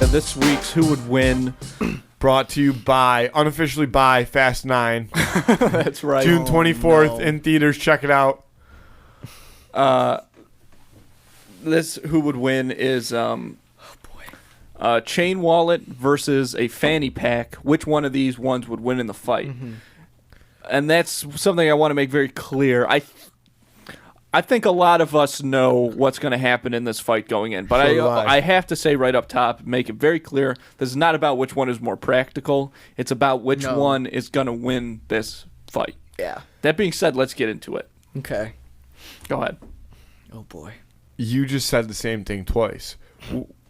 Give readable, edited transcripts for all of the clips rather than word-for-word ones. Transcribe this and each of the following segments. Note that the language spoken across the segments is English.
This week's Who Would Win, brought to you unofficially by Fast 9. That's right. June 24th in theaters. Check it out. This Who Would Win is chain wallet versus a fanny pack. Which one of these ones would win in the fight? Mm-hmm. And that's something I want to make very clear. I think a lot of us know what's going to happen in this fight going in, but I have to say right up top, make it very clear, this is not about which one is more practical. It's about which one is going to win this fight. Yeah. That being said, let's get into it. Okay. Go ahead. Oh, boy. You just said the same thing twice.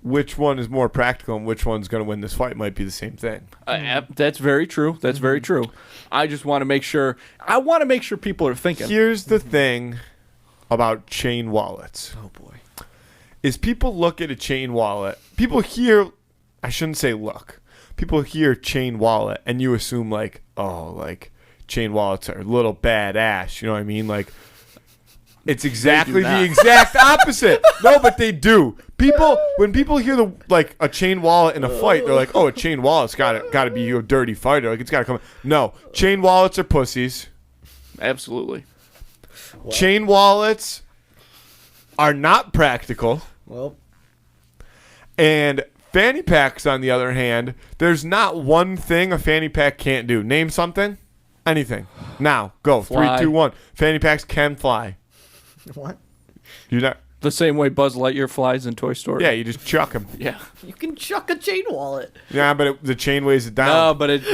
Which one is more practical and which one's going to win this fight might be the same thing. That's very true. That's very true. I just want to make sure. I want to make sure people are thinking. Here's the thing about chain wallets. Oh, boy. Is people look at a chain wallet. People hear, I shouldn't say look. People hear chain wallet and you assume like chain wallets are a little badass. You know what I mean? Like, it's exactly the exact opposite. No, but they do. When people hear a chain wallet in a fight, they're like, "Oh, a chain wallet's got to be a dirty fighter. Like it's got to come." No, chain wallets are pussies. Absolutely. Well, chain wallets are not practical. Well, and fanny packs, on the other hand, there's not one thing a fanny pack can't do. Name something. Anything. Now, go. Fly. 3, 2, 1. Fanny packs can fly. what? You not. The same way Buzz Lightyear flies in Toy Story. Yeah, you just chuck them. Yeah. You can chuck a chain wallet. Yeah, but the chain weighs it down. No, but it's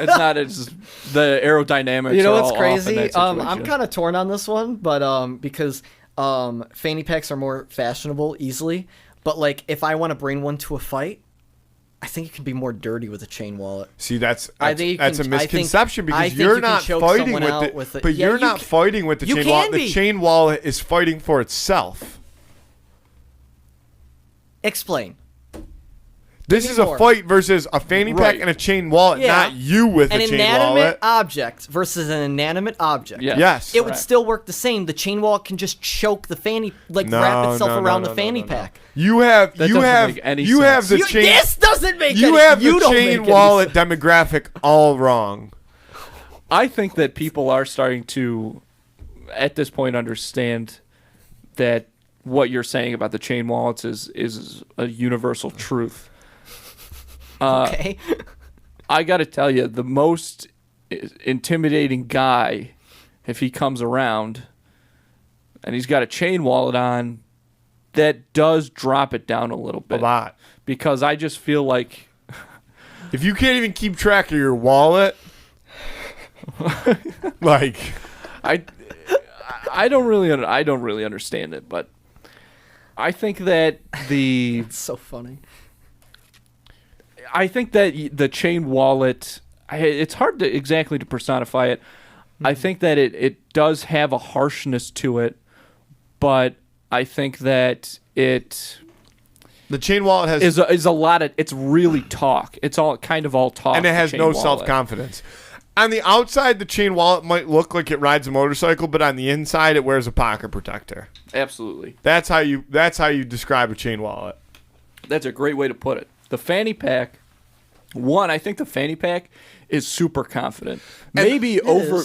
not. It's just the aerodynamics. You know are what's all crazy? Off in that I'm situation. kind of torn on this one, but because fanny packs are more fashionable easily. But like, if I want to bring one to a fight, I think it can be more dirty with a chain wallet. See, that's I think a misconception because think you're you can not choke fighting someone out with with it. it. Yeah, You're not fighting with the you chain can wallet. be. The chain wallet is fighting for itself. Explain. This is a fight versus a fanny pack Right. and a chain wallet, Yeah. not you with An a chain inanimate wallet. object versus an inanimate object. Yeah. Yes. It would Correct. still work the same. The chain wallet can just choke the fanny, wrap itself around the fanny pack. You have That you doesn't have make any you have sense. the chain. This doesn't make You any have you the don't chain make any wallet sense. demographic all wrong. I think that people are starting to, at this point, understand that what you're saying about the chain wallets is a universal truth. Okay. I got to tell you, the most intimidating guy, if he comes around and he's got a chain wallet on, that does drop it down a little bit. A lot. Because I just feel like If you can't even keep track of your wallet, like I don't really understand it, but I think that It's so funny. I think that the chain wallet, it's hard to exactly to personify it. I think that it does have a harshness to it, but I think that it the chain wallet has is a lot of, it's really talk. It's all kind of all talk. and it has the chain no wallet. self-confidence. On the outside, the chain wallet might look like it rides a motorcycle, but on the inside, it wears a pocket protector. Absolutely. That's how you describe a chain wallet. That's a great way to put it. The fanny pack, I think the fanny pack is super confident. Maybe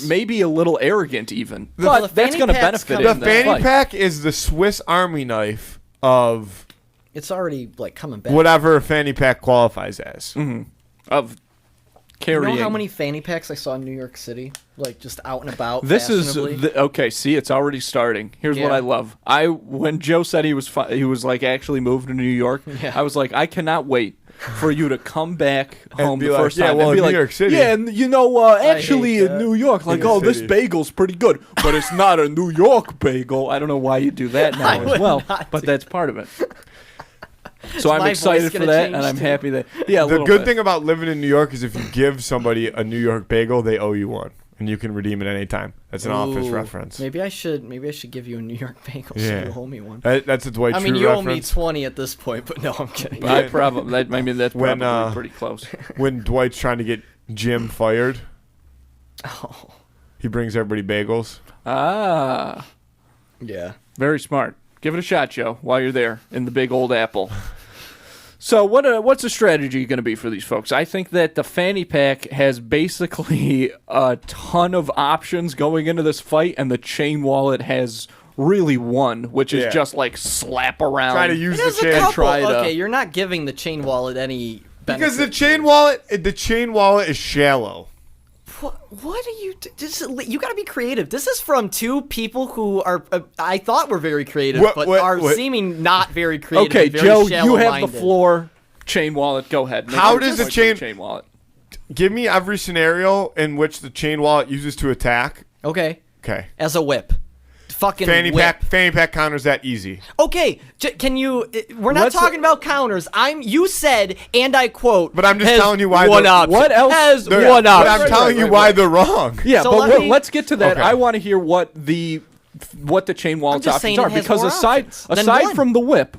maybe a little arrogant even. Well, But the that's fanny going to pack's benefit The in this fanny fight. pack is the Swiss Army knife of It's already like coming back. whatever a fanny pack qualifies as. Of You carrying. know how many fanny packs I saw in New York City? Like just out and about. This is fashionably? okay. See, it's already starting. Here's what Yeah. I love. When Joe said he was like actually moved to New York. Yeah. I was like, I cannot wait for you to come back home be the like, first yeah, time. well, and be in like, New York City. Yeah, and you know, actually hate in that. New York, like, New York oh, this City. bagel's pretty good, but it's not a New York bagel. I don't know why you do that now I as would well, not but do that's part of it. So I'm my voice excited for gonna that, change and I'm too? happy that yeah. A The little good bit. thing about living in New York is if you give somebody a New York bagel, they owe you one, and you can redeem it any time. That's an office Ooh, reference. Maybe I should give you a New York bagel Yeah. so you owe me one. That's a Dwight I mean, Schrute you owe me reference. 20 at this point, but no, I'm kidding. I probably. I mean, that's When, probably pretty close. When Dwight's trying to get Jim fired, Oh, he brings everybody bagels. Ah. yeah. Very smart. Give it a shot, Joe, while you're there in the big old apple. So what's the strategy going to be for these folks? I think that the fanny pack has basically a ton of options going into this fight, and the chain wallet has really one, which is just like slap around. Try to use There's the a chain. couple. Try to- Okay, you're not giving the chain wallet any benefit. Because the chain wallet is shallow. What are you? You got to be creative. This is from two people who are I thought were very creative, but are seeming not very creative. Okay, very Joe, you shallow-minded. have the floor. Chain wallet, go ahead. Make How your does the point for the chain wallet? Give me every scenario in which the chain wallet uses to attack. Okay, Okay. as a whip. Fucking Fanny whip. pack counters that easy. Okay, can you? We're not Let's- talking about counters. You said, and I quote. But I'm just has telling you why one they're- option. What else? Has They're- one But option. I'm telling you why they're wrong. Yeah, So but let's get to that. Okay. I want to hear what the chain wallet's just options saying are, it has because more aside options than one. from the whip,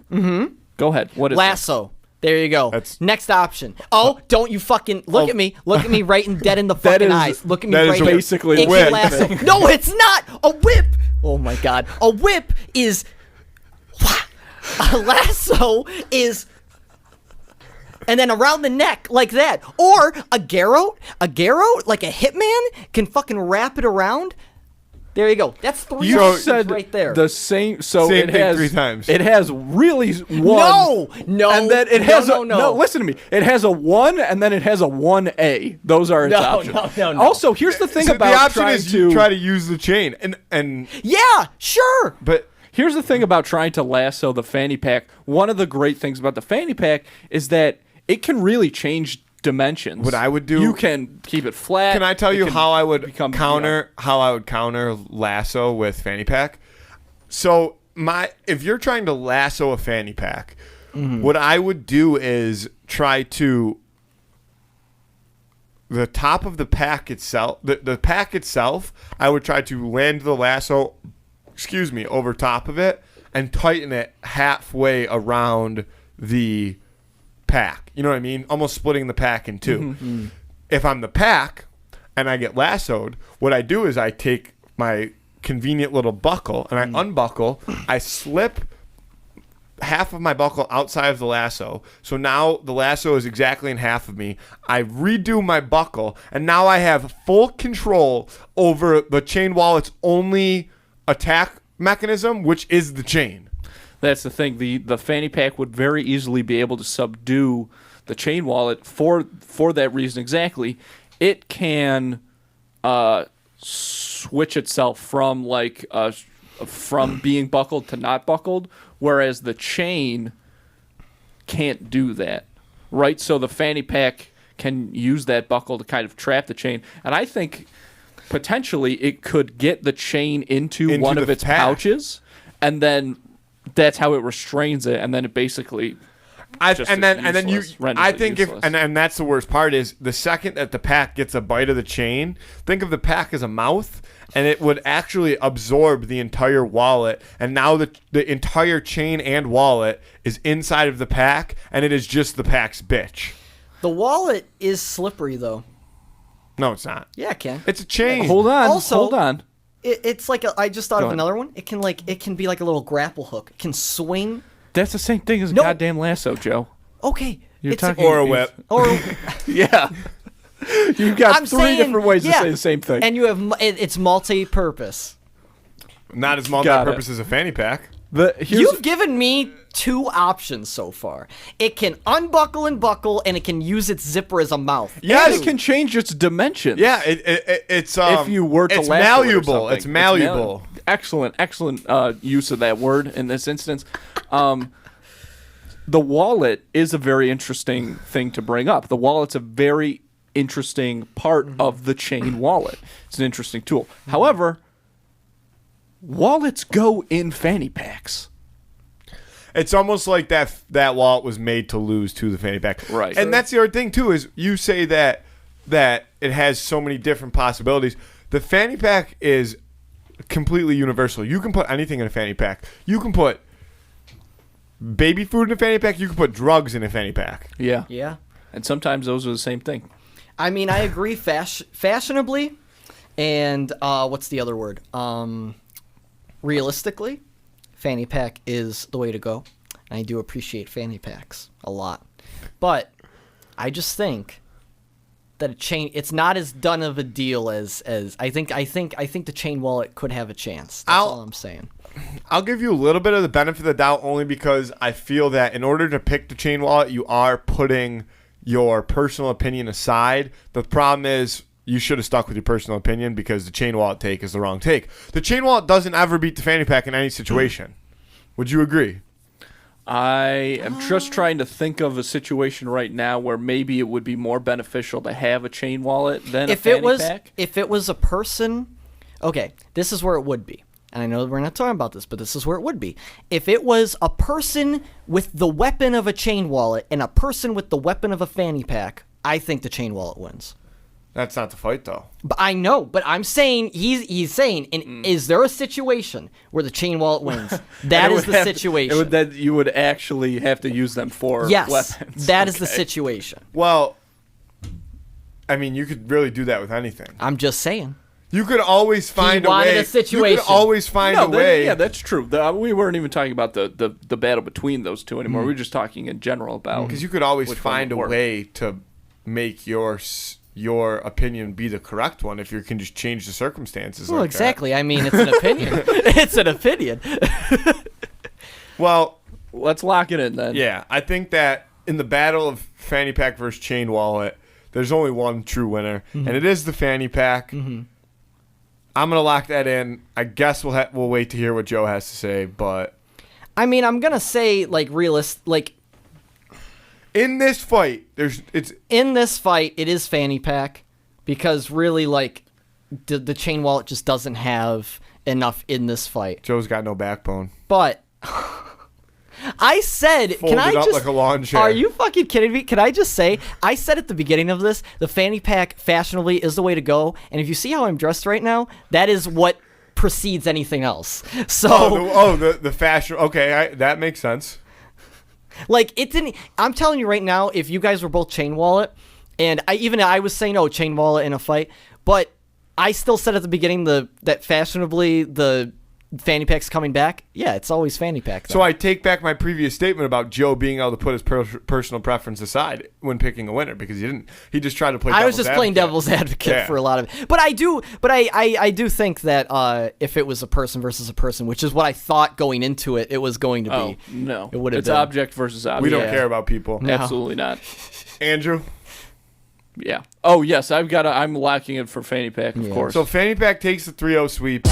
go ahead. What is Lasso. There you go. That's- Next option. Oh, don't you fucking look at me. Look at me right and dead in the fucking is- eyes. Look at me that right is here. basically Icky whip. lasso. No, it's not. A whip. Oh my god. A whip is a lasso is and then around the neck like that. Or a garrote, like a hitman can fucking wrap it around. There you go. That's three You options said right there. the same. So Same it thing has 3 times. It has really one. No, and then it has no. Listen to me. It has a 1, and then it has a 1A. Those are its No, options. no. Also, here's the thing So about the option trying is to you try to use the chain and Yeah, sure. but Here's the thing about trying to lasso the fanny pack. One of the great things about the fanny pack is that it can really change dimensions. What I would do- you can keep it flat. Can I tell It you can how I would become, counter lasso with fanny pack? So if you're trying to lasso a fanny pack, what I would do is try to the top of the pack itself, the pack itself, I would try to land the lasso, over top of it and tighten it halfway around the pack. You know what I mean? Almost splitting the pack in two. If I'm the pack and I get lassoed, what I do is I take my convenient little buckle and I unbuckle, I slip half of my buckle outside of the lasso. So now the lasso is exactly in half of me. I redo my buckle and now I have full control over the chain wallet's only attack mechanism, which is the chain. That's the thing. The fanny pack would very easily be able to subdue the chain wallet for that reason exactly. It can switch itself from from being buckled to not buckled, whereas the chain can't do that, right? So the fanny pack can use that buckle to kind of trap the chain, and I think potentially it could get the chain into one of the its pack. pouches, and then that's how it restrains it, and then it basically I just think useless. and that's the worst part is the second that the pack gets a bite of the chain, think of the pack as a mouth, and it would actually absorb the entire wallet, and now the entire chain and wallet is inside of the pack, and it is just the pack's bitch. The wallet is slippery though. No, it's not. Yeah, it can. It's a chain. hold Also- on. It's like I just thought Go of ahead. another one. It can be like a little grapple hook. It can swing. That's the same thing as a No. goddamn lasso, Joe. Okay, You're it's talking Or a whip. or Yeah. You've got I'm three saying, different ways yeah, to say the same thing. and you have it's multi-purpose. Not as Got multi-purpose as a fanny pack. You've given me 2 options so far. It can unbuckle and buckle, and it can use its zipper as a mouth. yes, it can change its dimensions. Yeah, it's If you were to it's lasso it or malleable. something. It's malleable. Excellent use of that word in this instance. The wallet is a very interesting thing to bring up. The wallet's a very interesting part of the chain wallet. It's an interesting tool. However, wallets go in fanny packs. It's almost like that wallet was made to lose to the fanny pack. Right. And that's the other thing too is you say that it has so many different possibilities. The fanny pack is completely universal. You can put anything in a fanny pack. You can put baby food in a fanny pack. You can put drugs in a fanny pack. Yeah. Yeah. And sometimes those are the same thing. I mean, I agree fashionably, and what's the other word? Realistically, fanny pack is the way to go. And I do appreciate fanny packs a lot. But I just think that it's not as done of a deal as I think the chain wallet could have a chance. That's all I'm saying. I'll give you a little bit of the benefit of the doubt only because I feel that in order to pick the chain wallet, you are putting your personal opinion aside. The problem is you should have stuck with your personal opinion because the chain wallet take is the wrong take. The chain wallet doesn't ever beat the fanny pack in any situation. Would you agree? I am just trying to think of a situation right now where maybe it would be more beneficial to have a chain wallet than a fanny pack. If it was a person, okay, this is where it would be. And I know we're not talking about this, but this is where it would be. If it was a person with the weapon of a chain wallet and a person with the weapon of a fanny pack, I think the chain wallet wins. That's not the fight, though. But I know, but I'm saying he's saying, is there a situation where the chain wallet wins? That is the situation. That you would actually have to use them for weapons. That is the situation. Well, I mean, you could really do that with anything. I'm just saying. You could always find a way. A situation. You could always find a way. Yeah, that's true. We weren't even talking about the battle between those two anymore. We were just talking in general about because you could always find a way to make your opinion be the correct one if you can just change the circumstances. Well, like exactly. That. I mean, it's an opinion. It's an opinion. Well, let's lock it in then. Yeah, I think that in the battle of fanny pack versus chain wallet, there's only one true winner, and it is the fanny pack. Mm-hmm. I'm gonna lock that in. I guess we'll wait to hear what Joe has to say, but I mean, I'm gonna say in this fight, it is fanny pack because really the chain wallet just doesn't have enough in this fight. Joe's got no backbone. But I said, folded up like a lawn chair. Are you fucking kidding me? Can I just say, I said at the beginning of this, the fanny pack fashionably is the way to go. And if you see how I'm dressed right now, that is what precedes anything else. So the fashion. Okay, that makes sense. It didn't. I'm telling you right now, if you guys were both chain wallet, and I was saying, oh, chain wallet in a fight, but I still said at the beginning that fashionably the fanny pack's coming back. Yeah, it's always fanny pack. So I take back my previous statement about Joe being able to put his personal preference aside when picking a winner because he didn't. He just tried to play. I was just playing devil's advocate for a lot of it. But I do think that if it was a person versus a person, which is what I thought going into it, it was going to be. Oh, no, it would have been object versus object. We don't care about people. No. Absolutely not. Andrew. Yeah. Oh yes, I'm locking it for fanny pack, of course. So fanny pack takes the 3-0 sweep.